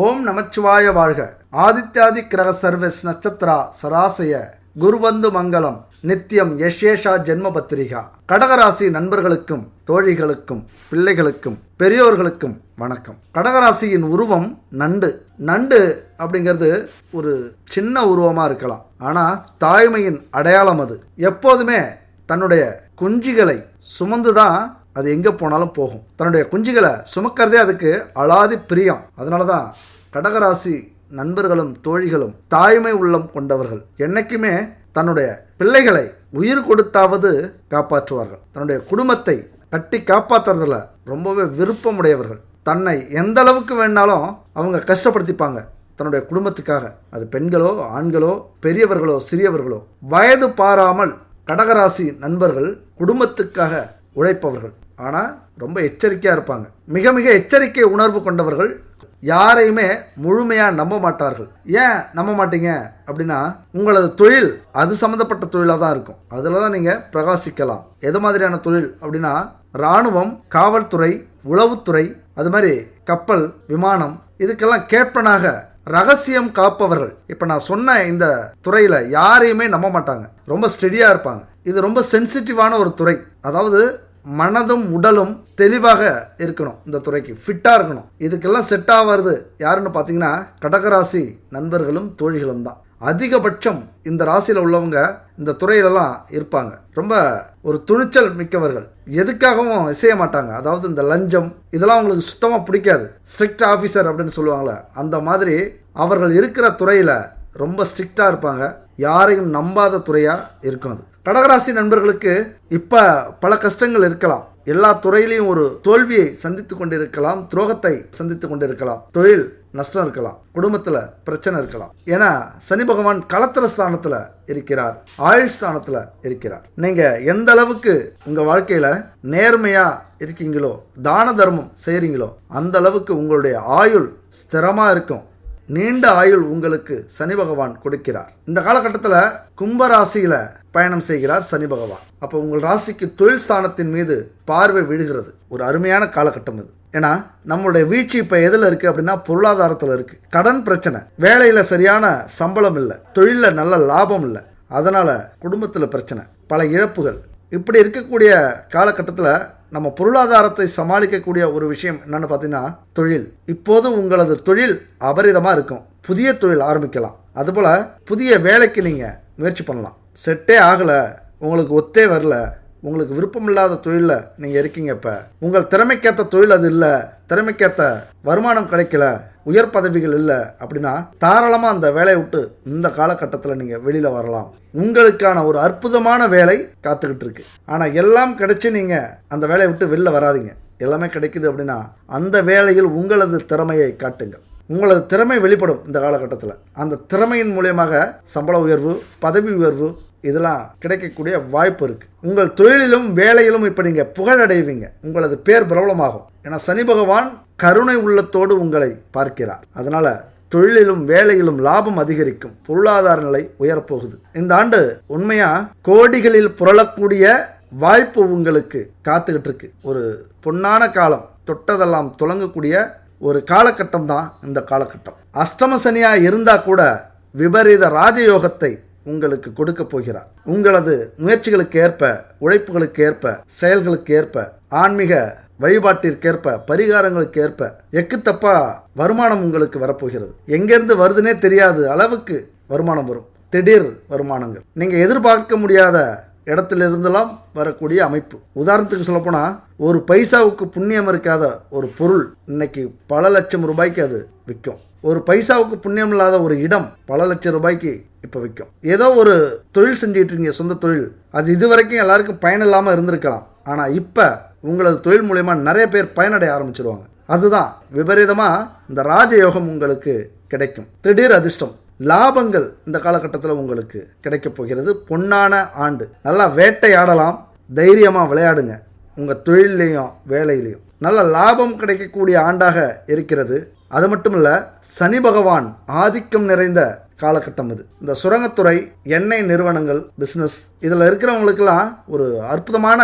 ஓம் நமச்சிவாய வாழ்க. ஆதித்யாதி கிரக சர்வஸ் நட்சத்திரா சராசய குருவந்து மங்களம் நித்தியம் யசேஷா ஜென்ம பத்திரிகா. கடகராசி நண்பர்களுக்கும் தோழிகளுக்கும் பிள்ளைகளுக்கும் பெரியோர்களுக்கும் வணக்கம். கடகராசியின் உருவம் நண்டு. நண்டு அப்படிங்கிறது ஒரு சின்ன உருவமாக இருக்கலாம், ஆனால் தாய்மையின் அடையாளம். அது எப்போதுமே தன்னுடைய குஞ்சுகளை சுமந்து தான் அது எங்கே போனாலும் போகும். தன்னுடைய குஞ்சுகளை சுமக்கிறதே அதுக்கு அலாதி பிரியம். அதனால தான் கடகராசி நண்பர்களும் தோழிகளும் தாய்மை உள்ளம் கொண்டவர்கள். என்னைக்குமே தன்னுடைய பிள்ளைகளை உயிர் கொடுத்தாவது காப்பாற்றுவார்கள். தன்னுடைய குடும்பத்தை கட்டி காப்பாற்றுறதுல ரொம்பவே விருப்பமுடையவர்கள். தன்னை எந்த அளவுக்கு வேணாலும் அவங்க கஷ்டப்படுத்திப்பாங்க தன்னுடைய குடும்பத்துக்காக. அது பெண்களோ ஆண்களோ பெரியவர்களோ சிறியவர்களோ வயது பாராமல் கடகராசி நண்பர்கள் குடும்பத்துக்காக உழைப்பவர்கள். ஆனால் ரொம்ப எச்சரிக்கையாக இருப்பாங்க. மிக மிக எச்சரிக்கை உணர்வு கொண்டவர்கள். யாரையுமே முழுமையாக நம்ப மாட்டார்கள். ஏன் நம்ப மாட்டீங்க அப்படின்னா, உங்களது தொழில் அது சம்மந்தப்பட்ட தொழிலாக தான் இருக்கும். அதில் தான் நீங்கள் பிரகாசிக்கலாம். எது மாதிரியான தொழில் அப்படின்னா, இராணுவம், காவல்துறை, உளவுத்துறை, அது மாதிரி கப்பல், விமானம், இதுக்கெல்லாம் கேப்டனாக ரகசியம் காப்பவர்கள். இப்போ நான் சொன்ன இந்த துறையில் யாரையுமே நம்ப மாட்டாங்க. ரொம்ப ஸ்டெடியாக இருப்பாங்க. இது ரொம்ப சென்சிட்டிவான ஒரு துறை. அதாவது மனதும் உடலும் தெளிவாக இருக்கணும். இந்த துறைக்கு ஃபிட்டாக இருக்கணும். இதுக்கெல்லாம் செட் ஆகிறது யாருன்னு பார்த்தீங்கன்னா கடகராசி நண்பர்களும் தோழிகளும் தான். அதிகபட்சம் இந்த ராசியில் உள்ளவங்க இந்த துறையிலலாம் இருப்பாங்க. ரொம்ப ஒரு துணிச்சல் மிக்கவர்கள். எதுக்காகவும் இசைய மாட்டாங்க. அதாவது இந்த லஞ்சம் இதெல்லாம் அவங்களுக்கு சுத்தமாக பிடிக்காது. ஸ்ட்ரிக்ட் ஆஃபீஸர் அப்படின்னு சொல்லுவாங்களே, அந்த மாதிரி அவர்கள் இருக்கிற துறையில் ரொம்ப ஸ்ட்ரிக்டாக இருப்பாங்க. யாரையும் நம்பாத துறையாக இருக்கும் அது. கடகராசி நண்பர்களுக்கு இப்போ பல கஷ்டங்கள் இருக்கலாம். எல்லா துறையிலையும் ஒரு தோல்வியை சந்தித்து கொண்டிருக்கலாம், துரோகத்தை சந்தித்து கொண்டிருக்கலாம், தொழில் நஷ்டம் இருக்கலாம், குடும்பத்தில் பிரச்சனை இருக்கலாம். ஏன்னா சனி பகவான் களத்திர ஸ்தானத்தில் இருக்கிறார், ஆயுள் ஸ்தானத்தில் இருக்கிறார். நீங்கள் எந்த அளவுக்கு உங்கள் வாழ்க்கையில் நேர்மையாக இருக்கீங்களோ, தான தர்மம் செய்கிறீங்களோ, அந்த அளவுக்கு உங்களுடைய ஆயுள் ஸ்திரமாக இருக்கும். நீண்ட ஆயுள் உங்களுக்கு சனி பகவான் கொடுக்கிறார். இந்த காலகட்டத்தில் கும்பராசியில் பயணம் செய்கிறார் சனி பகவான். அப்போ உங்கள் ராசிக்கு தொழில் ஸ்தானத்தின் மீது பார்வை விழுகிறது. ஒரு அருமையான காலகட்டம் இது. ஏன்னா நம்மளுடைய வீழ்ச்சி இப்போ எதில் இருக்குது அப்படின்னா பொருளாதாரத்தில் இருக்குது. கடன் பிரச்சனை, வேலையில் சரியான சம்பளம் இல்லை, தொழிலில் நல்ல லாபம் இல்லை, அதனால் குடும்பத்தில் பிரச்சனை, பல இழப்புகள். இப்படி இருக்கக்கூடிய காலகட்டத்தில் நம்ம பொருளாதாரத்தை சமாளிக்கக்கூடிய ஒரு விஷயம் என்னென்னு பார்த்தீங்கன்னா தொழில். இப்போது உங்களது தொழில் அபரிதமாக இருக்கும். புதிய தொழில் ஆரம்பிக்கலாம். அதுபோல் புதிய வேலைக்கு நீங்கள் முயற்சி பண்ணலாம். செட்டே ஆகலை, உங்களுக்கு ஒத்தே வரல, உங்களுக்கு விருப்பமில்லாத தொழிலில் நீங்கள் இருக்கீங்க. இப்போ உங்கள் திறமைக்கேற்ற தொழில் அது இல்லை, திறமைக்கேற்ற வருமானம் கிடைக்கல, உயர் பதவிகள் இல்லை அப்படின்னா தாராளமாக அந்த வேலையை விட்டு இந்த காலகட்டத்தில் நீங்கள் வெளியில் வரலாம். உங்களுக்கான ஒரு அற்புதமான வேலை காத்துக்கிட்டு இருக்கு. ஆனால் எல்லாம் கிடைச்சி நீங்கள் அந்த வேலையை விட்டு வெளில வராதிங்க. எல்லாமே கிடைக்குது அப்படின்னா அந்த வேலையில் உங்களது திறமையை காட்டுங்கள். உங்களது திறமை வெளிப்படும் இந்த காலகட்டத்தில். அந்த திறமையின் மூலியமாக சம்பள உயர்வு, பதவி உயர்வு இதெல்லாம் கிடைக்கக்கூடிய வாய்ப்பு இருக்குது. உங்கள் தொழிலிலும் வேலையிலும் இப்போ நீங்கள் புகழடைவீங்க. உங்களது பேர் பிரபலமாகும். ஏன்னா சனி பகவான் கருணை உள்ளத்தோடு உங்களை பார்க்கிறார். அதனால் தொழிலிலும் வேலையிலும் லாபம் அதிகரிக்கும். பொருளாதார நிலை உயரப்போகுது. இந்த ஆண்டு உண்மையாக கோடிகளில் புரளக்கூடிய வாய்ப்பு உங்களுக்கு காத்துக்கிட்டு இருக்கு. ஒரு பொன்னான காலம், தொட்டதெல்லாம் துலங்கக்கூடிய ஒரு காலகட்டம் தான் இந்த காலகட்டம். அஷ்டம சனியாக இருந்தால் கூட விபரீத ராஜயோகத்தை உங்களுக்கு கொடுக்க போகிறார். உங்களது முயற்சிகளுக்கு ஏற்ப, உழைப்புகளுக்கு ஏற்ப, செயல்களுக்கு ஏற்ப, ஆன்மீக வழிபாட்டிற்கேற்ப, பரிகாரங்களுக்கு ஏற்ப எக்குத்தப்பா வருமானம் உங்களுக்கு வரப்போகிறது. எங்கேருந்து வருதுன்னே தெரியாது அளவுக்கு வருமானம் வரும். திடீர் வருமானங்கள், நீங்கள் எதிர்பார்க்க முடியாத இடத்திலிருந்தெல்லாம் வரக்கூடிய அமைப்பு. உதாரணத்துக்கு சொல்லப்போனால் ஒரு பைசாவுக்கு புண்ணியம் இருக்காத ஒரு பொருள் இன்னைக்கு பல லட்சம் ரூபாய்க்கு அது விற்கும். ஒரு பைசாவுக்கு புண்ணியம் இல்லாத ஒரு இடம் பல லட்சம் ரூபாய்க்கு இப்போ விற்கும். ஏதோ ஒரு தொழில் செஞ்சுட்டு இருக்கீங்க, சொந்த தொழில், அது இதுவரைக்கும் எல்லாருக்கும் பயன் இல்லாமல் இருந்திருக்கலாம். ஆனால் இப்போ உங்களது தொழில் மூலயமா நிறைய பேர் பயனடைய ஆரம்பிச்சிருவாங்க. அதுதான் விபரீதமாக இந்த ராஜயோகம் உங்களுக்கு கிடைக்கும். திடீர் அதிர்ஷ்டம், லாபங்கள் இந்த காலகட்டத்தில் உங்களுக்கு கிடைக்கப் போகிறது. பொன்னான ஆண்டு. நல்லா வேட்டையாடலாம், தைரியமாக விளையாடுங்க. உங்கள் தொழிலையும் வேலையிலையும் நல்ல லாபம் கிடைக்கக்கூடிய ஆண்டாக இருக்கிறது. அது மட்டும் இல்லை, சனி பகவான் ஆதிக்கம் நிறைந்த காலகட்டம் இது. இந்த சுரங்கத்துறை, எண்ணெய் நிறுவனங்கள், பிஸ்னஸ் இதில் இருக்கிறவங்களுக்கெல்லாம் ஒரு அற்புதமான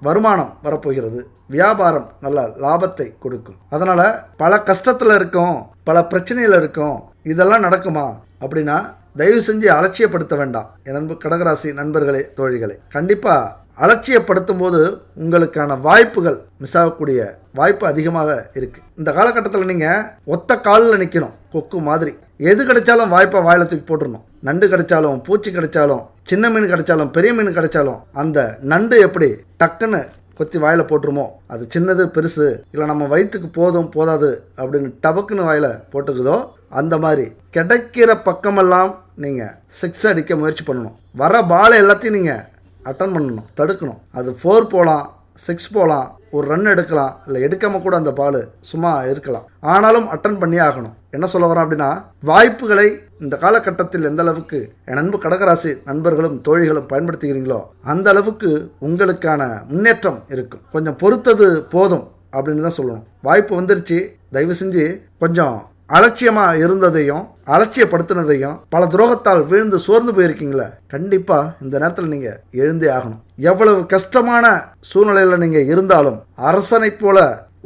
வருமானம் வரப்போகிறது. வியாபாரம் நல்ல லாபத்தை கொடுக்கும். அதனால் பல கஷ்டத்தில் இருக்கும், பல பிரச்சனைகள் இருக்கும், இதெல்லாம் நடக்குமா அப்படின்னா தயவு செஞ்சு அலட்சியப்படுத்த வேண்டாம். என் அன்பு கடகராசி நண்பர்களே, தோழிகளே, கண்டிப்பாக அலட்சியப்படுத்தும் போது உங்களுக்கான வாய்ப்புகள் மிஸ் ஆகக்கூடிய வாய்ப்பு அதிகமாக இருக்குது. இந்த காலகட்டத்தில் நீங்கள் ஒத்த காலில் நிற்கணும், கொக்கு மாதிரி. எது கிடைச்சாலும் வாய்ப்பை வாயில தூக்கி போட்டுடணும். நண்டு கிடைச்சாலும், பூச்சி கிடைச்சாலும், சின்ன மீன் கிடைச்சாலும், பெரிய மீன் கிடைச்சாலும், அந்த நண்டு எப்படி டக்குன்னு கொத்தி வாயில போட்டுருமோ, அது சின்னது பெருசு இல்லை நம்ம வயிற்றுக்கு போதும் போதாது அப்படின்னு டபக்குன்னு வாயில போட்டுக்குதோ, அந்த மாதிரி கிடைக்கிற பக்கமெல்லாம் நீங்கள் சிக்ஸ் அடிக்க முயற்சி பண்ணணும். வர பாலை எல்லாத்தையும் நீங்கள் அட்டன் பண்ணணும், தடுக்கணும். அது 4 போகலாம், 6 போகலாம், ஒரு ரன் எடுக்கலாம், இல்லை எடுக்காமல் கூட அந்த பால் சும்மா இருக்கலாம். ஆனாலும் அட்டன் பண்ணி ஆகணும். என்ன சொல்ல வரேன் அப்படின்னா, வாய்ப்புகளை இந்த காலகட்டத்தில் எந்த அளவுக்கு என் அன்பு கடகராசி நண்பர்களும் தோழிகளும் பயன்படுத்துகிறீங்களோ அந்த அளவுக்கு உங்களுக்கான முன்னேற்றம் இருக்கும். கொஞ்சம் பொறுத்தது போதும் அப்படின்னு தான் சொல்லணும். வாய்ப்பு வந்துருச்சு, தயவு செஞ்சு கொஞ்சம் அலட்சியமாக இருந்ததையும் அலட்சியப்படுத்தினதையும் பல துரோகத்தால் விழுந்து சோர்ந்து போயிருக்கீங்களே, கண்டிப்பாக இந்த நேரத்தில் நீங்கள் எழுந்தே ஆகணும். எவ்வளவு கஷ்டமான சூழ்நிலையில் நீங்கள் இருந்தாலும் அரசனை போல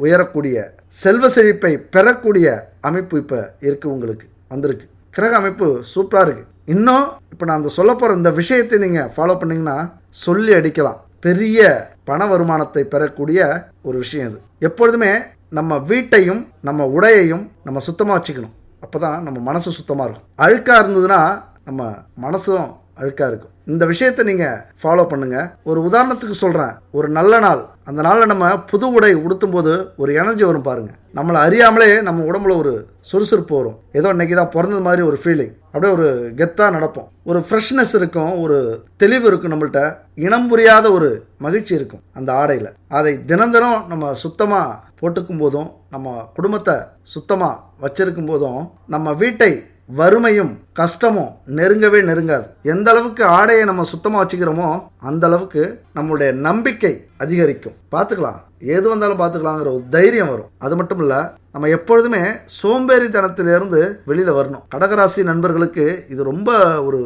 உயரக்கூடிய செல்வ செழிப்பை பெறக்கூடிய அமைப்பு இப்போ இருக்குது, உங்களுக்கு வந்திருக்கு. கிரக அமைப்பு சூப்பராக இருக்குது. இன்னும் இப்போ நான் அந்த சொல்ல போகிற இந்த விஷயத்தை நீங்கள் ஃபாலோ பண்ணிங்கன்னா சொல்லி அடிக்கலாம். பெரிய பண வருமானத்தை பெறக்கூடிய ஒரு விஷயம் இது. எப்பொழுதுமே நம்ம வீட்டையும் நம்ம உடையையும் நம்ம சுத்தமாக வச்சுக்கணும். அப்போ தான் நம்ம மனசு சுத்தமாக இருக்கும். அழுக்காக இருந்ததுன்னா நம்ம மனசும் அழுக்காக இருக்கும். இந்த விஷயத்தை நீங்கள் ஃபாலோ பண்ணுங்கள். ஒரு உதாரணத்துக்கு சொல்கிறேன், ஒரு நல்ல நாள், அந்த நாளில் நம்ம புது உடை உடுத்தும் போது ஒரு எனர்ஜி வரும் பாருங்கள். நம்மளை அறியாமலே நம்ம உடம்புல ஒரு சுறுசுறுப்பு வரும். ஏதோ இன்னைக்கு தான் பிறந்தது மாதிரி ஒரு ஃபீலிங். அப்படியே ஒரு கெத்தாக நடப்போம். ஒரு ஃப்ரெஷ்னஸ் இருக்கும், ஒரு தெளிவு இருக்கும். நம்மள்கிட்ட இனம் புரியாத ஒரு மகிழ்ச்சி இருக்கும் அந்த ஆடையில். அதை தினம் தினம் நம்ம சுத்தமாக போட்டுக்கும் போதும், நம்ம குடும்பத்தை சுத்தமாக வச்சிருக்கும் போதும், நம்ம வீட்டை வறுமையும் கஷ்டமும் நெருங்கவே நெருங்காது. எந்த அளவுக்கு ஆடையை நம்ம சுத்தமாக வச்சுக்கிறோமோ அந்த அளவுக்கு நம்மளுடைய நம்பிக்கை அதிகரிக்கும். பார்த்துக்கலாம், எது வந்தாலும் பார்த்துக்கலாங்கிற ஒரு தைரியம் வரும். அது மட்டும் இல்லை, நம்ம எப்பொழுதுமே சோம்பேறித்தனத்திலிருந்து வெளியில் வரணும். கடகராசி நண்பர்களுக்கு இது ரொம்ப ஒரு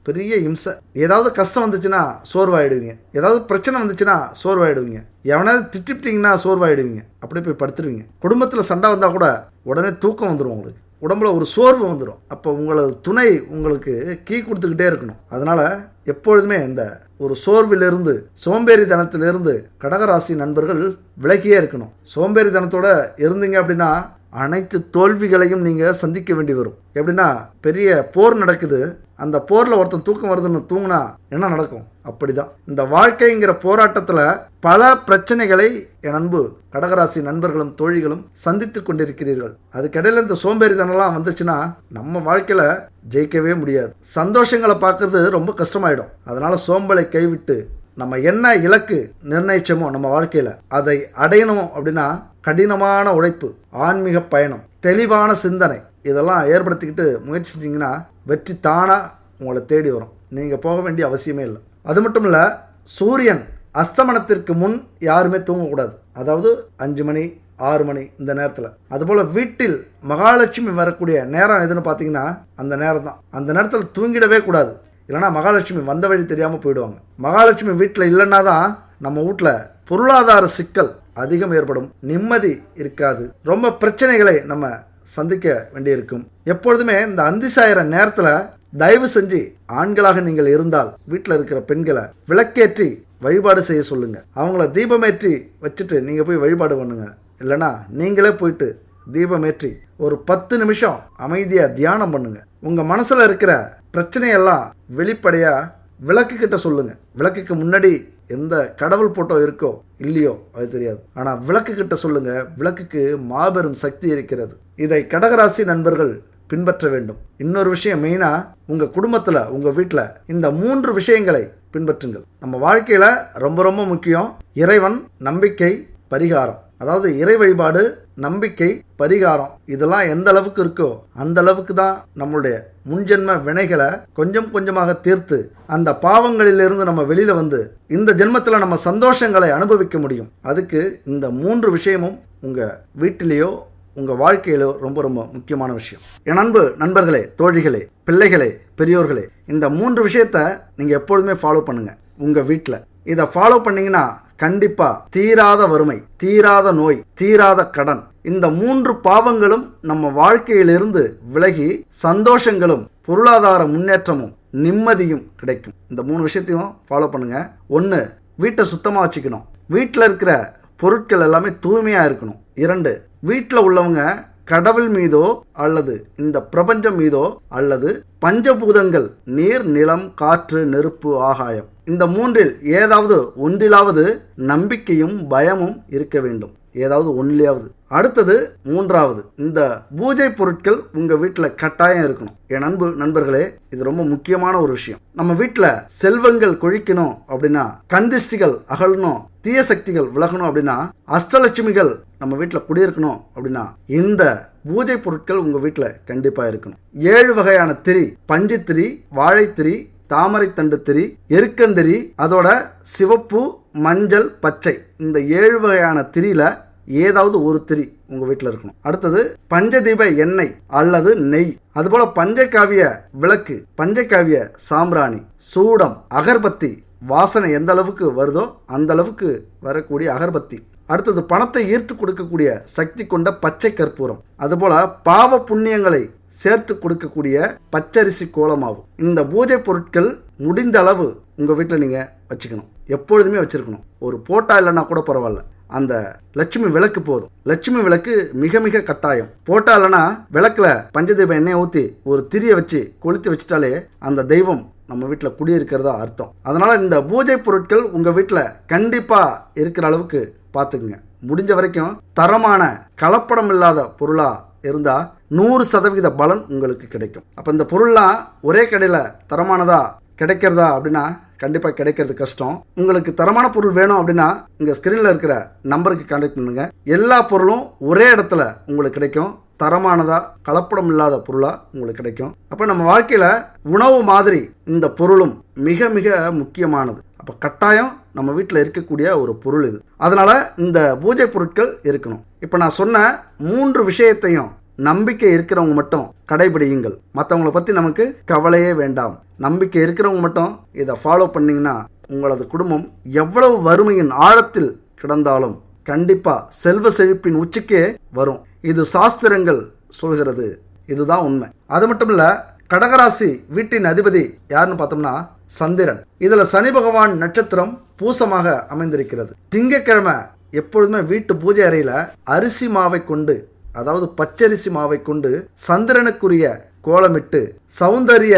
பெரிய இம்சை. ஏதாவது கஷ்டம் வந்துச்சுன்னா சோர்வாயிடுவீங்க, ஏதாவது பிரச்சனை வந்துச்சுன்னா சோர்வாயிடுவீங்க, எவனாவது திட்டிப்பிட்டிங்கன்னா சோர்வாயிடுவீங்க, அப்படியே போய் படுத்துருவீங்க. குடும்பத்தில் சண்டை வந்தால் கூட உடனே தூக்கம் வந்துடும், உங்களுக்கு உடம்புல ஒரு சோர்வு வந்துடும். அப்போ உங்களது துணை உங்களுக்கு கீ கொடுத்துக்கிட்டே இருக்கணும். அதனால் எப்பொழுதுமே இந்த ஒரு சோர்விலிருந்து, சோம்பேறித்தனத்திலிருந்து கடகராசி நண்பர்கள் விலகியே இருக்கணும். சோம்பேறித்தனத்தோட இருந்தீங்க அப்படின்னா அனைத்து தோல்விகளையும் நீங்கள் சந்திக்க வேண்டி வரும். எப்படின்னா, பெரிய போர் நடக்குது, அந்த போரில் ஒருத்தன் தூக்கம் வருதுன்னு தூங்கினா என்ன நடக்கும்? அப்படிதான் இந்த வாழ்க்கைங்கிற போராட்டத்தில் பல பிரச்சனைகளை என் அன்பு கடகராசி நண்பர்களும் தோழிகளும் சந்தித்து கொண்டிருக்கிறீர்கள். அதுக்கிடையில் இந்த சோம்பேறித்தனம்லாம் வந்துச்சுன்னா நம்ம வாழ்க்கையில் ஜெயிக்கவே முடியாது. சந்தோஷங்களை பார்க்கறது ரொம்ப கஷ்டமாயிடும். அதனால சோம்பலை கைவிட்டு நம்ம என்ன இலக்கு நிர்ணயிச்சோமோ நம்ம வாழ்க்கையில் அதை அடையணும் அப்படின்னா கடினமான உழைப்பு, ஆன்மீக பயணம், தெளிவான சிந்தனை இதெல்லாம் ஏற்படுத்திக்கிட்டு முயற்சி செஞ்சிங்கன்னா வெற்றி தானாக உங்களை தேடி வரும். நீங்கள் போக வேண்டிய அவசியமே இல்லை. அது மட்டும் இல்லை, சூரியன் அஸ்தமனத்திற்கு முன் யாருமே தூங்கக்கூடாது. அதாவது 5 மணி 6 மணி இந்த நேரத்தில். அதுபோல் வீட்டில் மகாலட்சுமி வரக்கூடிய நேரம் எதுன்னு பார்த்தீங்கன்னா அந்த நேரம் தான். அந்த நேரத்தில் தூங்கிடவே கூடாது, இல்லைனா மகாலட்சுமி வந்த வழி தெரியாமல் போயிடுவாங்க. மகாலட்சுமி வீட்டில் இல்லைன்னா தான் நம்ம வீட்டில் பொருளாதார சிக்கல் அதிகம் ஏற்படும், நிம்மதி இருக்காது, ரொம்ப பிரச்சனைகளை நம்ம சந்திக்க வேண்டியிருக்கும். எப்பொழுதுமே இந்த அந்தி சாயிற நேரத்தில் தயவு செஞ்சு ஆண்களாக நீங்கள் இருந்தால் வீட்டில் இருக்கிற பெண்களை விளக்கேற்றி வழிபாடு செய்ய சொல்லுங்க. அவங்கள தீபமேற்றி வச்சுட்டு நீங்கள் போய் வழிபாடு பண்ணுங்க. இல்லைனா நீங்களே போயிட்டு தீபமேற்றி ஒரு 10 நிமிஷம் அமைதியாக தியானம் பண்ணுங்க. உங்கள் மனசில் இருக்கிற பிரச்சனையெல்லாம் வெளிப்படையாக விளக்கு கிட்ட சொல்லுங்க. விளக்குக்கு முன்னாடி எந்த கடவுள் போட்டோ இருக்கோ இல்லையோ அது தெரியாது, ஆனால் விளக்கு கிட்ட சொல்லுங்க. விளக்குக்கு மாபெரும் சக்தி இருக்கிறது. இதை கடகராசி நண்பர்கள் பின்பற்ற வேண்டும். இன்னொரு விஷயம், மெயினாக உங்கள் குடும்பத்தில், உங்கள் வீட்டில் இந்த 3 விஷயங்களை பின்பற்றுங்கள். நம்ம வாழ்க்கையில் ரொம்ப ரொம்ப முக்கியம் இறைவன், நம்பிக்கை, பரிகாரம். அதாவது இறை வழிபாடு, நம்பிக்கை, பரிகாரம் இதெல்லாம் எந்த அளவுக்கு இருக்கோ அந்த அளவுக்கு தான் நம்மளுடைய முன்ஜென்ம வினைகளை கொஞ்சம் கொஞ்சமாக தீர்த்து அந்த பாவங்களிலிருந்து நம்ம வெளியில் வந்து இந்த ஜென்மத்தில் நம்ம சந்தோஷங்களை அனுபவிக்க முடியும். அதுக்கு இந்த 3 விஷயமும் உங்கள் வீட்டிலேயோ உங்கள் வாழ்க்கையிலோ ரொம்ப ரொம்ப முக்கியமான விஷயம். என் அன்பு நண்பர்களே, தோழிகளே, பிள்ளைகளே, பெரியோர்களே, இந்த 3 விஷயத்தை நீங்கள் எப்பொழுதுமே ஃபாலோ பண்ணுங்கள். உங்கள் வீட்டில் இதை ஃபாலோ பண்ணிங்கன்னா கண்டிப்பாக தீராத வறுமை, தீராத நோய், தீராத கடன் இந்த 3 பாவங்களும் நம்ம வாழ்க்கையிலிருந்து விலகி சந்தோஷங்களும் பொருளாதார முன்னேற்றமும் நிம்மதியும் கிடைக்கும். இந்த 3 விஷயத்தையும் ஃபாலோ பண்ணுங்க. 1, வீட்டை சுத்தமாக வச்சுக்கணும். வீட்டில் இருக்கிற பொருட்கள் எல்லாமே தூய்மையாக இருக்கணும். 2, வீட்டில் உள்ளவங்க கடவுள் மீதோ அல்லது இந்த பிரபஞ்சம் மீதோ அல்லது பஞ்சபூதங்கள் நீர், நிலம், காற்று, நெருப்பு, ஆகாயம், இந்த 3இல் ஏதாவது ஒன்றிலாவது நம்பிக்கையும் பயமும் இருக்க வேண்டும். ஏதாவது ஒன்றிலாவது. அடுத்தது 3வது, இந்த பூஜை பொருட்கள் உங்கள் வீட்டில் கட்டாயம் இருக்கணும். என் நண்பர்களே, இது ரொம்ப முக்கியமான ஒரு விஷயம். நம்ம வீட்டில் செல்வங்கள் கொழிக்கணும் அப்படின்னா, கந்திஷ்டிகள் அகலணும், தீய சக்திகள் விலகணும் அப்படின்னா, அஷ்டலட்சுமிகள் நம்ம வீட்டில் குடியிருக்கணும் அப்படின்னா, இந்த பூஜை பொருட்கள் உங்கள் வீட்டில் கண்டிப்பாக இருக்கணும். 7 வகையான திரி, பஞ்சு திரி, வாழைத்திரி, தாமரை தண்டு திரி, எருக்கந்திரி, அதோட சிவப்பு, மஞ்சள், பச்சை, இந்த 7 வகையான திரியில ஏதாவது ஒரு திரி உங்க வீட்டில் இருக்கணும். அடுத்தது பஞ்சதீப எண்ணெய் அல்லது நெய், அதுபோல பஞ்சகாவிய விளக்கு, பஞ்சகாவிய சாம்பிராணி, சூடம், அகர்பத்தி, வாசனை எந்த அளவுக்கு வருதோ அந்த அளவுக்கு வரக்கூடிய அகர்பத்தி. அடுத்தது பணத்தை ஈர்த்து கொடுக்கக்கூடிய சக்தி கொண்ட பச்சை கற்பூரம், அதுபோல பாவ புண்ணியங்களை சேர்த்து கொடுக்கக்கூடிய பச்சரிசி கோலமாவு. இந்த பூஜை பொருட்கள் முடிந்த அளவு உங்கள் வீட்டில் நீங்கள் வச்சுக்கணும், எப்பொழுதுமே வச்சுருக்கணும். ஒரு போட்டா இல்லைன்னா கூட பரவாயில்ல, அந்த லட்சுமி விளக்கு போதும். லட்சுமி விளக்கு மிக மிக கட்டாயம். போட்டா இல்லைன்னா விளக்கில் பஞ்சதீப எண்ணெயை ஊற்றி ஒரு திரியை வச்சு கொளுத்தி வச்சுட்டாலே அந்த தெய்வம் நம்ம வீட்டில் குடியிருக்கிறதா அர்த்தம். அதனால் இந்த பூஜை பொருட்கள் உங்கள் வீட்டில் கண்டிப்பாக இருக்கிற அளவுக்கு பார்த்துக்குங்க. முடிஞ்ச வரைக்கும் தரமான கலப்படம் இல்லாத பொருளாக இருந்தால் 100% பலன் உங்களுக்கு கிடைக்கும். அப்போ இந்த பொருள்லாம் ஒரே கடையில் தரமானதாக கிடைக்கிறதா அப்படின்னா கண்டிப்பாக கிடைக்கிறது கஷ்டம். உங்களுக்கு தரமான பொருள் வேணும் அப்படின்னா இங்கே ஸ்க்ரீனில் இருக்கிற நம்பருக்கு கான்டாக்ட் பண்ணுங்கள். எல்லா பொருளும் ஒரே இடத்துல உங்களுக்கு கிடைக்கும். தரமானதாக கலப்படம் இல்லாத பொருளாக உங்களுக்கு கிடைக்கும். அப்போ நம்ம வாழ்க்கையில் உணவு மாதிரி இந்த பொருளும் மிக மிக முக்கியமானது. அப்போ கட்டாயம் நம்ம வீட்டில் இருக்கக்கூடிய ஒரு பொருள் இது. அதனால் இந்த பூஜை பொருட்கள் இருக்கணும். இப்போ நான் சொன்ன 3 விஷயத்தையும் நம்பிக்கை இருக்கிறவங்க மட்டும் கடைபிடியுங்கள். மற்றவங்களை பற்றி நமக்கு கவலையே வேண்டாம். நம்பிக்கை இருக்கிறவங்க மட்டும் இதை ஃபாலோ பண்ணிங்கன்னா உங்களது குடும்பம் எவ்வளவு வறுமையின் ஆழத்தில் கிடந்தாலும் கண்டிப்பாக செல்வ செழிப்பின் உச்சிக்கே வரும். இது சாஸ்திரங்கள் சொல்கிறது. இதுதான் உண்மை. அது மட்டும் இல்லை, கடகராசி வீட்டின் அதிபதி யாருன்னு பார்த்தோம்னா சந்திரன். இதில் சனி பகவான் நட்சத்திரம் பூசமாக அமைந்திருக்கிறது. திங்கட்கிழமை எப்பொழுதுமே வீட்டு பூஜை அறையில் அரிசி மாவை கொண்டு, அதாவது பச்சரிசி மாவை கொண்டு சந்திரனுக்குரிய கோலமிட்டு சௌந்தரிய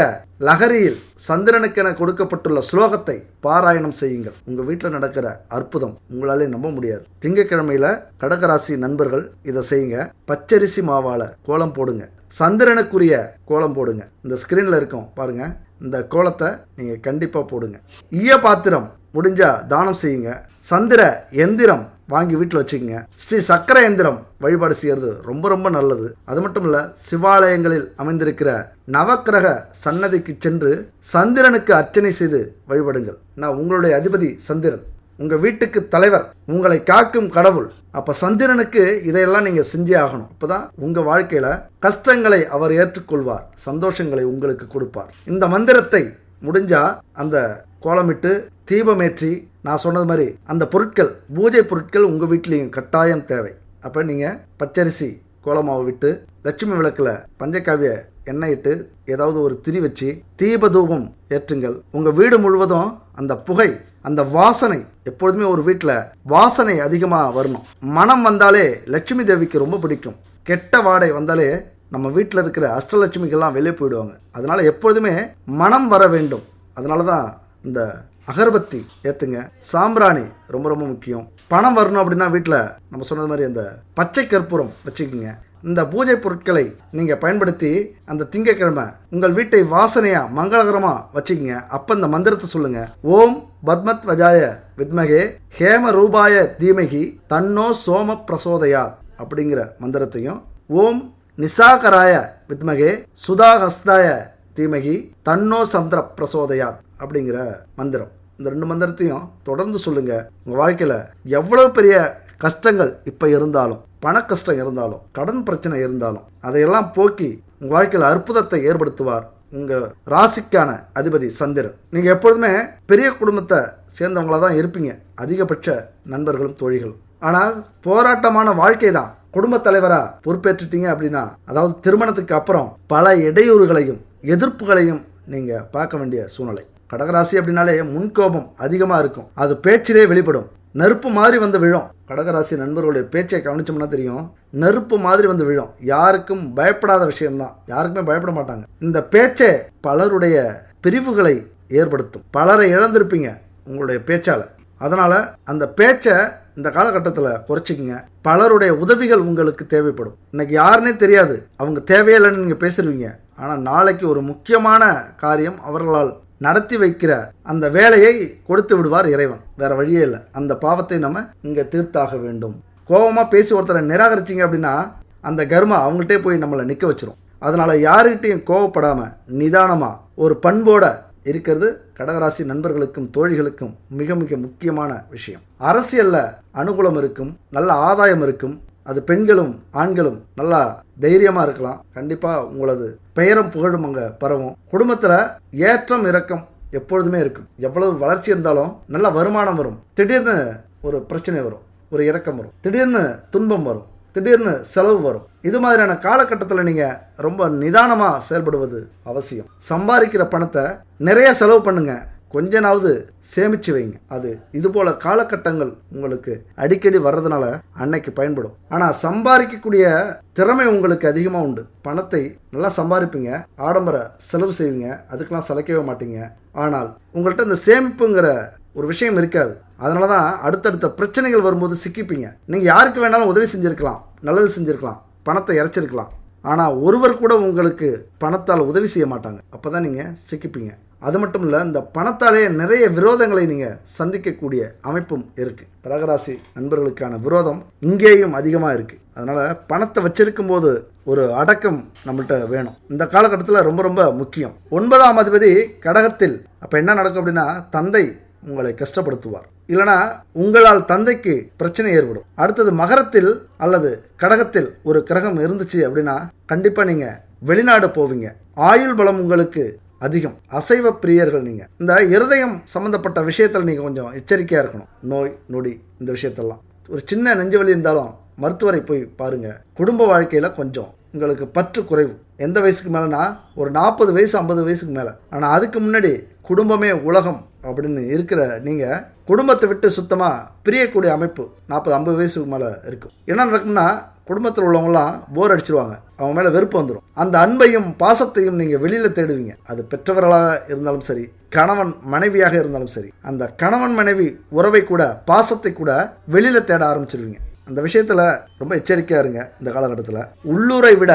லகரியில் சந்திரனுக்கென கொடுக்கப்பட்டுள்ள ஸ்லோகத்தை பாராயணம் செய்யுங்கள். உங்கள் வீட்டில் நடக்கிற அற்புதம் உங்களாலே நம்ப முடியாது. திங்கட்கிழமையில் கடகராசி நண்பர்கள் இதை செய்யுங்க. பச்சரிசி மாவால் கோலம் போடுங்க, சந்திரனுக்குரிய கோலம் போடுங்க. இந்த ஸ்க்ரீனில் இருக்கும் பாருங்க, இந்த கோலத்தை நீங்கள் கண்டிப்பாக போடுங்க. ஈய பாத்திரம் முடிஞ்சா தானம் செய்யுங்க. சந்திர எந்திரம் வாங்கி வீட்டில் வச்சுக்கோங்க. ஸ்ரீ சக்கர எந்திரம் வழிபாடு செய்கிறது ரொம்ப ரொம்ப நல்லது. அது மட்டும் இல்லை, சிவாலயங்களில் அமைந்திருக்கிற நவக்கிரக சன்னதிக்கு சென்று சந்திரனுக்கு அர்ச்சனை செய்து வழிபடுங்கள். நான் உங்களுடைய அதிபதி சந்திரன், உங்கள் வீட்டுக்கு தலைவர், உங்களை காக்கும் கடவுள். அப்போ சந்திரனுக்கு இதையெல்லாம் நீங்கள் செஞ்சே ஆகணும். அப்போ தான் உங்கள் வாழ்க்கையில் கஷ்டங்களை அவர் ஏற்றுக்கொள்வார், சந்தோஷங்களை உங்களுக்கு கொடுப்பார். இந்த மந்திரத்தை முடிஞ்சால் அந்த கோலமிட்டு தீபமேற்றி நான் சொன்னது மாதிரி அந்த பொருட்கள், பூஜை பொருட்கள் உங்கள் வீட்லேயும் கட்டாயம் தேவை. அப்போ நீங்கள் பச்சரிசி கோலமாவை விட்டு லட்சுமி விளக்கில் பஞ்சகாவிய எண்ணெய் இட்டு ஏதாவது ஒரு திரி வச்சு தீப தூபம் ஏற்றுங்கள். உங்கள் வீடு முழுவதும் அந்த புகை, அந்த வாசனை, எப்பொழுதுமே ஒரு வீட்டில் வாசனை அதிகமாக வரணும். மனம் வந்தாலே லட்சுமி தேவிக்கு ரொம்ப பிடிக்கும். கெட்ட வாடை வந்தாலே நம்ம வீட்டில் இருக்கிற அஷ்டலட்சுமிகள்லாம் வெளியே போயிடுவாங்க. அதனால் எப்பொழுதுமே மனம் வர வேண்டும். அதனால தான் இந்த அகர்பத்தி ஏற்றுங்க. சாம்பிராணி ரொம்ப ரொம்ப முக்கியம். பணம் வரணும் அப்படின்னா வீட்டில் நம்ம சொன்னது மாதிரி அந்த பச்சை கற்பூரம் வச்சுக்கோங்க. இந்த பூஜை பொருட்களை நீங்கள் பயன்படுத்தி அந்த திங்கட்கிழமை உங்கள் வீட்டை வாசனையாக மங்களகரமாக வச்சுக்கோங்க. அப்போ இந்த மந்திரத்தை சொல்லுங்கள். ஓம் பத்மத் வஜாய வித்மகே ஹேம ரூபாய தீமகி தன்னோ சோம பிரசோதயாத் அப்படிங்கிற மந்திரத்தையும், ஓம் நிசாகராய வித்மகே சுதாஹஸ்தாய தீமகி தன்னோ சந்திர பிரசோதயாத் அப்படிங்கிற மந்திரம். இந்த 2 மந்திரத்தையும் தொடர்ந்து சொல்லுங்கள். உங்கள் வாழ்க்கையில் எவ்வளோ பெரிய கஷ்டங்கள் இப்போ இருந்தாலும், பண கஷ்டம் இருந்தாலும், கடன் பிரச்சனை இருந்தாலும் அதையெல்லாம் போக்கி உங்கள் வாழ்க்கையில் அற்புதத்தை ஏற்படுத்துவார் உங்கள் ராசிக்கான அதிபதி சந்திரன். நீங்கள் எப்பொழுதுமே பெரிய குடும்பத்தை சேர்ந்தவங்களாக தான் இருப்பீங்க, அதிகபட்ச நண்பர்களும் தோழிகளும். ஆனால் போராட்டமான வாழ்க்கை தான் குடும்பத் தலைவராக பொறுப்பேற்றுட்டீங்க அப்படின்னா, அதாவது திருமணத்துக்கு அப்புறம் பல இடையூறுகளையும் எதிர்ப்புகளையும் நீங்கள் பார்க்க வேண்டிய சூழ்நிலை. கடகராசி அப்படின்னாலே முன்கோபம் அதிகமாக இருக்கும். அது பேச்சிலே வெளிப்படும். நெருப்பு மாதிரி வந்து விழும். கடகராசி நண்பர்களுடைய பேச்சை கவனிச்சோம்னா தெரியும், நெருப்பு மாதிரி வந்து விழும். யாருக்கும் பயப்படாத விஷயம்தான், யாருக்குமே பயப்பட மாட்டாங்க. இந்த பேச்சை பலருடைய பிரிவுகளை ஏற்படுத்தும். பலரை இழந்திருப்பீங்க உங்களுடைய பேச்சால். அதனால் அந்த பேச்சை இந்த காலகட்டத்தில் குறைச்சிக்கிங்க. பலருடைய உதவிகள் உங்களுக்கு தேவைப்படும். இன்னைக்கு யாருன்னே தெரியாது, அவங்க தேவையில்லைன்னு நீங்கள் பேசுருவீங்க. ஆனால் நாளைக்கு ஒரு முக்கியமான காரியம் அவர்களால் நடத்தி வைக்கிற அந்த வேலையை கொடுத்து விடுவார் இறைவன். வேற வழியே இல்லை. அந்த பாவத்தை நம்ம இங்கே தீர்த்தாக வேண்டும். கோபமாக பேசி ஒருத்தரை நிராகரிச்சிங்க அப்படின்னா அந்த கர்மா அவங்கள்ட்டே போய் நம்மளை நிற்க வச்சிரும். அதனால் யாருக்கிட்டையும் கோவப்படாமல் நிதானமாக ஒரு பண்போட இருக்கிறது கடகராசி நண்பர்களுக்கும் தோழிகளுக்கும் மிக மிக முக்கியமான விஷயம். அரசியலில் அனுகூலம் இருக்கும், நல்ல ஆதாயம் இருக்கும். அது பெண்களும் ஆண்களும் நல்லா தைரியமாக இருக்கலாம். கண்டிப்பாக உங்களது பெயரும் புகழும் அங்கே பரவும். குடும்பத்தில் ஏற்றம் இறக்கம் எப்பொழுதுமே இருக்கும். எவ்வளவு வளர்ச்சி இருந்தாலும் நல்ல வருமானம் வரும். திடீர்னு ஒரு பிரச்சனை வரும், ஒரு இறக்கம் வரும், திடீர்னு துன்பம் வரும், திடீர்னு செலவு வரும். இது மாதிரியான காலகட்டத்தில் நீங்கள் ரொம்ப நிதானமாக செயல்படுவது அவசியம். சம்பாதிக்கிற பணத்தை நிறைய செலவு பண்ணுங்க, கொஞ்சனாவது சேமிச்சு வைங்க. அது இதுபோல காலகட்டங்கள் உங்களுக்கு அடிக்கடி வர்றதுனால அன்னைக்கு பயன்படும். ஆனால் சம்பாதிக்கக்கூடிய திறமை உங்களுக்கு அதிகமாக உண்டு. பணத்தை நல்லா சம்பாதிப்பீங்க, ஆடம்பர செலவு செய்வீங்க, அதுக்கெல்லாம் சளைக்கவே மாட்டீங்க. ஆனால் உங்கள்கிட்ட இந்த சேமிப்புங்கிற ஒரு விஷயம் இருக்காது. அதனால தான் அடுத்தடுத்த பிரச்சனைகள் வரும்போது சிக்கிப்பீங்க. நீங்கள் யாருக்கு வேணாலும் உதவி செஞ்சுருக்கலாம், நல்லது செஞ்சுருக்கலாம், பணத்தை இறைச்சிருக்கலாம். ஆனால் ஒருவர் கூட உங்களுக்கு பணத்தால் உதவி செய்ய மாட்டாங்க. அப்போ தான் நீங்கள் சிக்கிப்பீங்க. அது மட்டும் இல்லை, இந்த பணத்தாலே நிறைய விரோதங்களை நீங்கள் சந்திக்கக்கூடிய அமைப்பும் இருக்குது. கடகராசி நண்பர்களுக்கான விரோதம் இங்கேயும் அதிகமாக இருக்குது. அதனால் பணத்தை வச்சிருக்கும் போது ஒரு அடக்கம் நம்மள்கிட்ட வேணும். இந்த காலகட்டத்தில் ரொம்ப ரொம்ப முக்கியம். 9ஆம் அதிபதி கடகத்தில். அப்போ என்ன நடக்கும் அப்படின்னா, தந்தை உங்களை கஷ்டப்படுத்துவார், இல்லைனா உங்களால் தந்தைக்கு பிரச்சனை ஏற்படும். அடுத்தது மகரத்தில் அல்லது கடகத்தில் ஒரு கிரகம் இருந்துச்சு அப்படின்னா கண்டிப்பாக நீங்கள் வெளிநாடு போவீங்க. ஆயுள் பலம் உங்களுக்கு அதிகம். அசைவ பிரியர்கள் நீங்கள். இந்த இருதயம் சம்மந்தப்பட்ட விஷயத்தில் நீங்கள் கொஞ்சம் எச்சரிக்கையாக இருக்கணும். நோய் நொடி இந்த விஷயத்தெல்லாம், ஒரு சின்ன நெஞ்சு வலி இருந்தாலும் மருத்துவரை போய் பாருங்கள். குடும்ப வாழ்க்கையில் கொஞ்சம் உங்களுக்கு பற்று குறைவு. எந்த வயசுக்கு மேலேனா ஒரு 40 வயசு 50 வயசுக்கு மேலே. ஆனால் அதுக்கு முன்னாடி குடும்பமே உலகம் அப்படின்னு இருக்கிற நீங்கள் குடும்பத்தை விட்டு சுத்தமாக பிரியக்கூடிய அமைப்பு 40-50 வயசுக்கு மேலே இருக்கும். என்ன நடக்கும்னா, குடும்பத்தில் உள்ளவங்களாம் போர் அடிச்சிருவாங்க, அவங்க மேலே வெறுப்பு வந்துடும். அந்த அன்பையும் பாசத்தையும் நீங்கள் வெளியில் தேடுவீங்க. அது பெற்றவர்களாக இருந்தாலும் சரி, கணவன் மனைவியாக இருந்தாலும் சரி, அந்த கணவன் மனைவி உறவை கூட பாசத்தை கூட வெளியில் தேட ஆரம்பிச்சிருவீங்க. அந்த விஷயத்தில் ரொம்ப எச்சரிக்கையாக இருங்க. இந்த காலகட்டத்தில் உள்ளூரை விட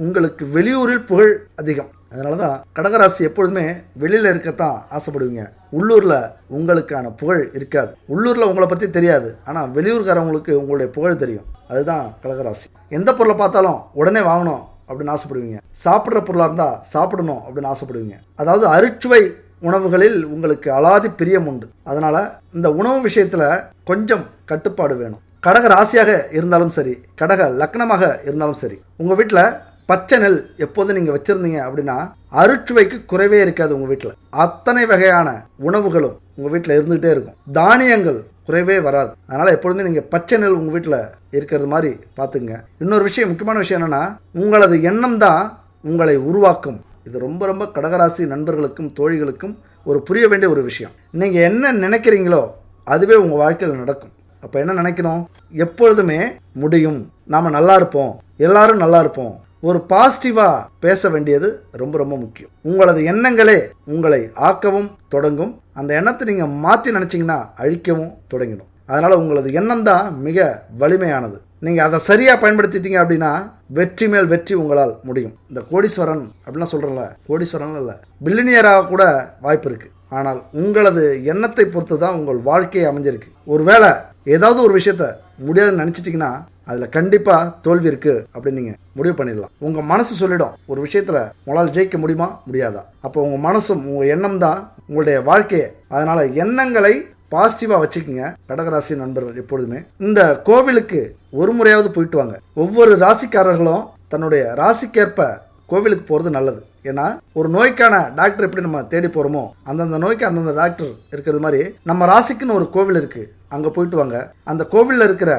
உங்களுக்கு வெளியூரில் புகழ் அதிகம். அதனால தான் கடகராசி எப்பொழுதுமே வெளியில் இருக்கத்தான் ஆசைப்படுவீங்க. உள்ளூரில் உங்களுக்கான புகழ் இருக்காது. உள்ளூரில் உங்களை பற்றி தெரியாது, ஆனால் வெளியூர்காரவங்களுக்கு உங்களுடைய புகழ் தெரியும். அதுதான் கடகராசி. எந்த பொருளை பார்த்தாலும் உடனே வாங்கணும் அப்படின்னு ஆசைப்படுவீங்க. சாப்பிட்ற பொருளாக இருந்தால் சாப்பிடணும் அப்படின்னு ஆசைப்படுவீங்க. அதாவது அறுச்சுவை உணவுகளில் உங்களுக்கு அலாதி பிரியம் உண்டு. அதனால் இந்த உணவு விஷயத்தில் கொஞ்சம் கட்டுப்பாடு வேணும். கடக ராசியாக இருந்தாலும் சரி, கடக லக்னமாக இருந்தாலும் சரி, உங்கள் வீட்டில் பச்சை நெல் எப்போதும் நீங்கள் வச்சுருந்தீங்க அப்படின்னா அறுச்சுவைக்கு குறைவே இருக்காது. உங்கள் வீட்டில் அத்தனை வகையான உணவுகளும் உங்கள் வீட்டில் இருந்துகிட்டே இருக்கும். தானியங்கள் குறைவே வராது. அதனால் எப்பொழுதுமே நீங்கள் பச்சை நெல் உங்கள் வீட்டில் இருக்கிறது மாதிரி பார்த்துங்க. இன்னொரு விஷயம், முக்கியமான விஷயம் என்னென்னா, உங்களது எண்ணம் தான் உங்களை உருவாக்கும். இது ரொம்ப ரொம்ப கடகராசி நண்பர்களுக்கும் தோழிகளுக்கும் ஒரு புரிய வேண்டிய ஒரு விஷயம். நீங்கள் என்ன நினைக்கிறீங்களோ அதுவே உங்கள் வாழ்க்கையில் நடக்கும். அப்போ என்ன நினைக்கணும்? எப்பொழுதுமே முடியும், நாம் நல்லா இருப்போம், எல்லாரும் நல்லா இருப்போம், ஒரு பாசிட்டிவாக பேச வேண்டியது ரொம்ப ரொம்ப முக்கியம். உங்களது எண்ணங்களே உங்களை ஆக்கவும் தொடங்கும். அந்த எண்ணத்தை நீங்கள் மாற்றி நினச்சிங்கன்னா அழிக்கவும் தொடங்கிடும். அதனால் உங்களது எண்ணம் தான் மிக வலிமையானது. நீங்கள் அதை சரியாக பயன்படுத்திட்டீங்க அப்படின்னா வெற்றி மேல் வெற்றி உங்களால் முடியும். இந்த கோடீஸ்வரன் அப்படிலாம் சொல்கிறேன்ல, கோடீஸ்வரன் இல்லை, பில்லினியராக கூட வாய்ப்பு இருக்குது. ஆனால் உங்களது எண்ணத்தை பொறுத்து தான் உங்கள் வாழ்க்கையை அமைஞ்சிருக்கு. ஒருவேளை ஏதாவது ஒரு விஷயத்த முடியாதுன்னு நினச்சிட்டிங்கன்னா அதில் கண்டிப்பாக தோல்வி இருக்குது அப்படின்னு நீங்கள் முடிவு பண்ணிடலாம். உங்கள் மனசு சொல்லிடும் ஒரு விஷயத்தில் உங்களால் ஜெயிக்க முடியுமா முடியாதா. அப்போ உங்கள் மனசும் உங்கள் எண்ணம் தான் உங்களுடைய வாழ்க்கையை. அதனால் எண்ணங்களை பாசிட்டிவாக வச்சுக்கோங்க கடகராசி நண்பர்கள். எப்பொழுதுமே இந்த கோவிலுக்கு ஒரு முறையாவது போயிட்டு வாங்க. ஒவ்வொரு ராசிக்காரர்களும் தன்னுடைய ராசிக்கேற்ப கோவிலுக்கு போகிறது நல்லது. ஏன்னா ஒரு நோய்க்கான டாக்டர் எப்படி நம்ம தேடி போகிறோமோ அந்தந்த நோய்க்கு அந்தந்த டாக்டர் இருக்கிறது மாதிரி நம்ம ராசிக்குன்னு ஒரு கோவில் இருக்குது, அங்கே போயிட்டு வாங்க. அந்த கோவிலில் இருக்கிற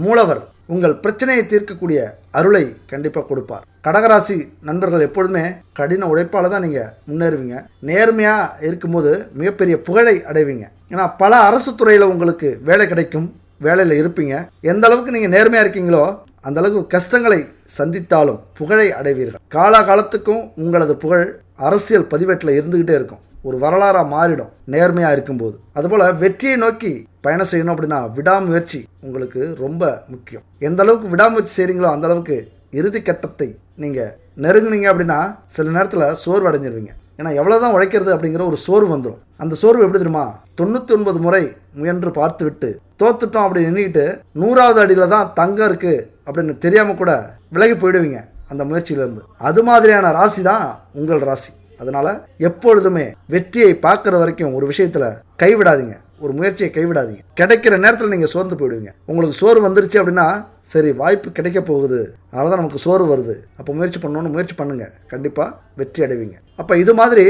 மூலவர் உங்கள் பிரச்சனையை தீர்க்கக்கூடிய அருளை கண்டிப்பாக கொடுப்பார். கடகராசி நண்பர்கள் எப்பொழுதுமே கடின உழைப்பால் தான் நீங்கள் முன்னேறுவீங்க. நேர்மையாக இருக்கும்போது மிகப்பெரிய புகழை அடைவீங்க. ஏன்னா பல அரசு துறையில் உங்களுக்கு வேலை கிடைக்கும், வேலையில் இருப்பீங்க. எந்த அளவுக்கு நீங்கள் நேர்மையாக இருக்கீங்களோ அந்த அளவுக்கு கஷ்டங்களை சந்தித்தாலும் புகழை அடைவீர்கள். காலகாலத்துக்கும் உங்களது புகழ் அரசியல் பதிவேட்டில் இருந்துக்கிட்டே இருக்கும், ஒரு வரலாறாக மாறிடும் நேர்மையாக இருக்கும்போது. அதுபோல் வெற்றியை நோக்கி பயணம் செய்யணும் அப்படின்னா விடாமுயற்சி உங்களுக்கு ரொம்ப முக்கியம். எந்த அளவுக்கு விடாமுயற்சி செய்கிறீங்களோ அந்த அளவுக்கு இறுதி கட்டத்தை நீங்கள் நெருங்குனீங்க அப்படின்னா சில நேரத்தில் சோர்வு அடைஞ்சிருவீங்க. ஏன்னா எவ்வளோதான் உழைக்கிறது அப்படிங்கிற ஒரு சோர்வு வந்துடும். அந்த சோர்வு எப்படி தெரியுமா, 99 முறை முயன்று பார்த்து விட்டு தோத்துட்டோம் அப்படின்னு எண்ணிக்கிட்டு 100வது அடியில் தான் தங்கம் இருக்குது அப்படின்னு தெரியாமல் கூட விலகி போயிடுவீங்க அந்த முயற்சியிலேருந்து. அது மாதிரியான ராசி தான் உங்கள் ராசி. அதனால் எப்பொழுதுமே வெற்றியை பார்க்குற வரைக்கும் ஒரு விஷயத்தில் கைவிடாதீங்க, ஒரு முயற்சியை கைவிடாதீங்க. கிடைக்கிற நேரத்தில் நீங்கள் சோர்ந்து போயிடுவீங்க. உங்களுக்கு சோர்வு வந்துருச்சு அப்படின்னா சரி வாய்ப்பு கிடைக்க போகுது, அதனால தான் நமக்கு சோர்வு வருது, அப்போ முயற்சி பண்ணணும்னு முயற்சி பண்ணுங்கள், கண்டிப்பாக வெற்றி அடைவீங்க. அப்போ இது மாதிரி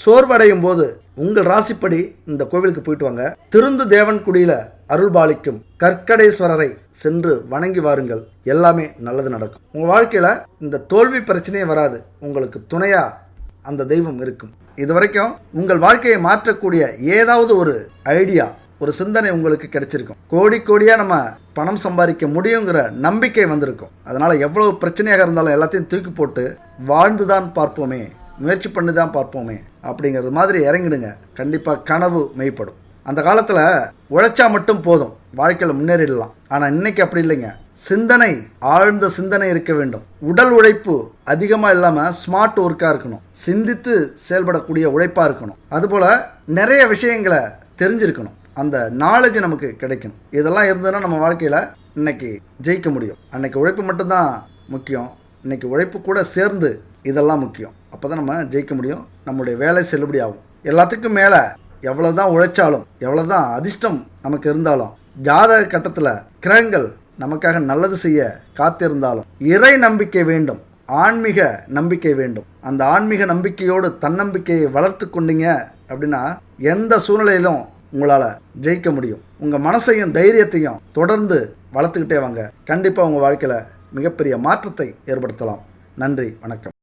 சோர்வடையும் போது உங்கள் ராசிப்படி இந்த கோவிலுக்கு போயிட்டு வாங்க. திருந்து தேவன்குடியில் அருள்பாலிக்கும் கற்கடேஸ்வரரை சென்று வணங்கி வாருங்கள், எல்லாமே நல்லது நடக்கும். உங்கள் வாழ்க்கையில் இந்த தோல்வி பிரச்சனையே வராது, உங்களுக்கு துணையாக அந்த தெய்வம் இருக்கும். இது வரைக்கும் உங்கள் வாழ்க்கையை மாற்றக்கூடிய ஏதாவது ஒரு ஐடியா, ஒரு சிந்தனை உங்களுக்கு கிடைச்சிருக்கும். கோடி கோடியாக நம்ம பணம் சம்பாதிக்க முடியுங்கிற நம்பிக்கை வந்திருக்கும். அதனால் எவ்வளோ பிரச்சனையாக இருந்தாலும் எல்லாத்தையும் தூக்கி போட்டு வாழ்ந்து தான் பார்ப்போமே, முயற்சி பண்ணி தான் பார்ப்போமே அப்படிங்கிறது மாதிரி இறங்கிடுங்க, கண்டிப்பாக கனவு மெய்ப்படும். அந்த காலத்தில் உழைச்சா மட்டும் போதும், வாழ்க்கையில் முன்னேறிடலாம். ஆனால் இன்னைக்கு அப்படி இல்லைங்க. சிந்தனை, ஆழ்ந்த சிந்தனை இருக்க வேண்டும். உடல் உழைப்பு அதிகமாக இல்லாமல் ஸ்மார்ட் ஒர்க்காக இருக்கணும், சிந்தித்து செயல்படக்கூடிய உழைப்பாக இருக்கணும். அதுபோல் நிறைய விஷயங்களை தெரிஞ்சிருக்கணும், அந்த நாலேஜ் நமக்கு கிடைக்கணும். இதெல்லாம் இருந்ததுன்னா நம்ம வாழ்க்கையில் இன்னைக்கு ஜெயிக்க முடியும். அன்னைக்கு உழைப்பு மட்டும்தான் முக்கியம், இன்னைக்கு உழைப்பு கூட சேர்ந்து இதெல்லாம் முக்கியம். அப்போ தான் நம்ம ஜெயிக்க முடியும், நம்முடைய வேலை செல்லுபடி ஆகும். எல்லாத்துக்கும் மேலே எவ்வளோ தான் உழைச்சாலும், எவ்வளோ தான் அதிர்ஷ்டம் நமக்கு இருந்தாலும், ஜாதக கட்டத்தில் கிரகங்கள் நமக்காக நல்லது செய்ய காத்திருந்தாலும் இறை நம்பிக்கை வேண்டும், ஆன்மீக நம்பிக்கை வேண்டும். அந்த ஆன்மீக நம்பிக்கையோடு தன்னம்பிக்கையை வளர்த்து கொண்டீங்க அப்படின்னா எந்த சூழ்நிலையிலும் உங்களால் ஜெயிக்க முடியும். உங்கள் மனசையும் தைரியத்தையும் தொடர்ந்து வளர்த்துக்கிட்டே வாங்க, கண்டிப்பாக உங்கள் வாழ்க்கையில் மிகப்பெரிய மாற்றத்தை ஏற்படுத்தலாம். நன்றி, வணக்கம்.